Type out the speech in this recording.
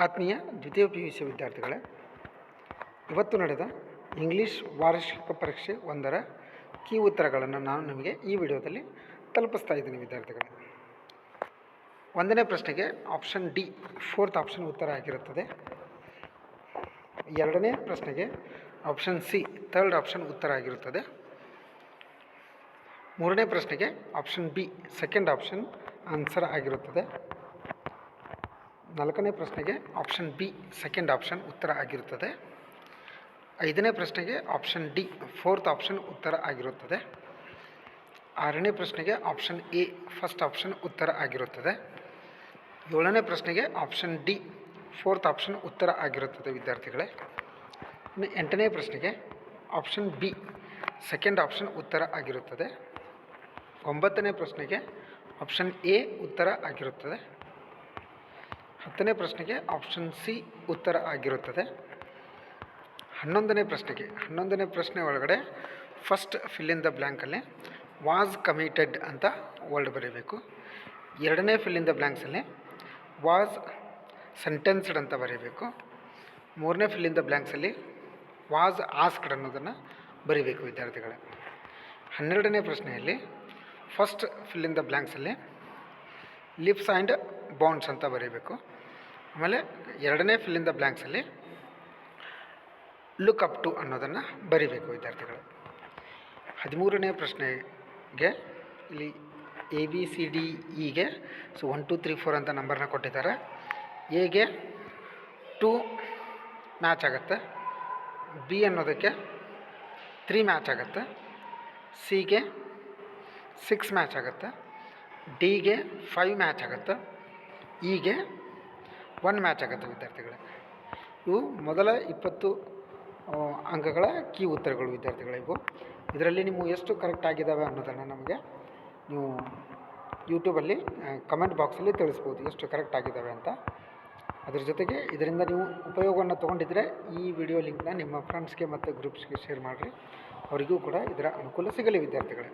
ಆತ್ಮೀಯ ದ್ವಿತೀಯ PUC ವಿದ್ಯಾರ್ಥಿಗಳೇ, ಇವತ್ತು ನಡೆದ ಇಂಗ್ಲೀಷ್ ವಾರ್ಷಿಕ ಪರೀಕ್ಷೆ 1ರ ಕೀ ಉತ್ತರಗಳನ್ನು ನಾನು ನಿಮಗೆ ಈ ವಿಡಿಯೋದಲ್ಲಿ ತಲುಪಿಸ್ತಾ ಇದ್ದೀನಿ ವಿದ್ಯಾರ್ಥಿಗಳೇ. 1ನೇ ಪ್ರಶ್ನೆಗೆ ಆಪ್ಷನ್ ಡಿ 4th ಆಪ್ಷನ್ ಉತ್ತರ ಆಗಿರುತ್ತದೆ. 2ನೇ ಪ್ರಶ್ನೆಗೆ ಆಪ್ಷನ್ ಸಿ 3rd ಆಪ್ಷನ್ ಉತ್ತರ ಆಗಿರುತ್ತದೆ. 3ನೇ ಪ್ರಶ್ನೆಗೆ option B 2nd option answer ಆಗಿರುತ್ತದೆ. 4ನೇ ಪ್ರಶ್ನೆಗೆ ಆಪ್ಷನ್ ಬಿ 2nd ಆಪ್ಷನ್ ಉತ್ತರ ಆಗಿರುತ್ತದೆ. 5ನೇ ಪ್ರಶ್ನೆಗೆ ಆಪ್ಷನ್ ಡಿ 4th ಆಪ್ಷನ್ ಉತ್ತರ ಆಗಿರುತ್ತದೆ. 6ನೇ ಪ್ರಶ್ನೆಗೆ ಆಪ್ಷನ್ ಎ 1st ಆಪ್ಷನ್ ಉತ್ತರ ಆಗಿರುತ್ತದೆ. 7ನೇ ಪ್ರಶ್ನೆಗೆ ಆಪ್ಷನ್ ಡಿ 4th ಆಪ್ಷನ್ ಉತ್ತರ ಆಗಿರುತ್ತದೆ ವಿದ್ಯಾರ್ಥಿಗಳೇ. 8ನೇ ಪ್ರಶ್ನೆಗೆ ಆಪ್ಷನ್ ಬಿ 2nd ಆಪ್ಷನ್ ಉತ್ತರ ಆಗಿರುತ್ತದೆ. 9ನೇ ಪ್ರಶ್ನೆಗೆ ಆಪ್ಷನ್ ಎ ಉತ್ತರ ಆಗಿರುತ್ತದೆ. 10ನೇ ಪ್ರಶ್ನೆಗೆ ಆಪ್ಷನ್ ಸಿ ಉತ್ತರ ಆಗಿರುತ್ತದೆ. 11ನೇ ಪ್ರಶ್ನೆ ಒಳಗಡೆ ಫಸ್ಟ್ ಫಿಲ್ ಇನ್ ದ ಬ್ಲ್ಯಾಂಕಲ್ಲಿ ವಾಸ್ ಕಮಿಟೆಡ್ ಅಂತ ವರ್ಡ್ ಬರೀಬೇಕು. 2ನೇ ಫಿಲ್ ಇನ್ ದ ಬ್ಲ್ಯಾಂಕ್ಸಲ್ಲಿ ವಾಸ್ ಸೆಂಟೆನ್ಸ್ಡ್ ಅಂತ ಬರೀಬೇಕು. 3ನೇ ಫಿಲ್ ಇನ್ ದ ಬ್ಲ್ಯಾಂಕ್ಸಲ್ಲಿ ವಾಸ್ ಆಸ್ಕ್ಡ್ ಅನ್ನೋದನ್ನು ಬರೀಬೇಕು ವಿದ್ಯಾರ್ಥಿಗಳೇ. 12ನೇ ಪ್ರಶ್ನೆಯಲ್ಲಿ ಫಸ್ಟ್ ಫಿಲ್ ಇನ್ ದ ಬ್ಲ್ಯಾಂಕ್ಸಲ್ಲಿ ಲಿಪ್ಸ್ ಆ್ಯಂಡ್ ಬೌಂಡ್ಸ್ ಅಂತ ಬರೀಬೇಕು. ಆಮೇಲೆ 2ನೇ ಫಿಲ್ ಇನ್ ದ ಬ್ಲ್ಯಾಂಕ್ಸಲ್ಲಿ ಲುಕ್ ಅಪ್ ಟು ಅನ್ನೋದನ್ನು ಬರೀಬೇಕು ವಿದ್ಯಾರ್ಥಿಗಳು. 13ನೇ ಪ್ರಶ್ನೆಗೆ ಇಲ್ಲಿ ABCDEಗೆ 1 2 3 4 ಅಂತ ನಂಬರ್ನ ಕೊಟ್ಟಿದ್ದಾರೆ. ಎಗೆ 2 ಮ್ಯಾಚ್ ಆಗುತ್ತೆ, ಬಿ ಅನ್ನೋದಕ್ಕೆ 3 ಮ್ಯಾಚ್ ಆಗುತ್ತೆ, ಸಿಗೆ 6 ಮ್ಯಾಚ್ ಆಗುತ್ತೆ, ಡಿಗೆ 5 ಮ್ಯಾಚ್ ಆಗುತ್ತೆ, ಇಗೆ 1 ಮ್ಯಾಚ್ ಆಗುತ್ತೆ ವಿದ್ಯಾರ್ಥಿಗಳೇ. ಇವು ಮೊದಲ 20 ಅಂಕಗಳ ಕೀ ಉತ್ತರಗಳು ವಿದ್ಯಾರ್ಥಿಗಳೇ. ಇದರಲ್ಲಿ ನೀವು ಎಷ್ಟು ಕರೆಕ್ಟ್ ಆಗಿದ್ದಾವೆ ಅನ್ನೋದನ್ನು ನಮಗೆ ನೀವು ಯೂಟ್ಯೂಬಲ್ಲಿ ಕಮೆಂಟ್ ಬಾಕ್ಸಲ್ಲಿ ತಿಳಿಸ್ಬೋದು ಎಷ್ಟು ಕರೆಕ್ಟ್ ಆಗಿದ್ದಾವೆ ಅಂತ. ಅದ್ರ ಜೊತೆಗೆ ಇದರಿಂದ ನೀವು ಉಪಯೋಗವನ್ನು ತೊಗೊಂಡಿದ್ದರೆ ಈ ವಿಡಿಯೋ ಲಿಂಕ್ನ ನಿಮ್ಮ ಫ್ರೆಂಡ್ಸ್ಗೆ ಮತ್ತು ಗ್ರೂಪ್ಸ್ಗೆ ಶೇರ್ ಮಾಡಿರಿ. ಅವರಿಗೂ ಕೂಡ ಇದರ ಅನುಕೂಲ ಸಿಗಲಿ ವಿದ್ಯಾರ್ಥಿಗಳೇ.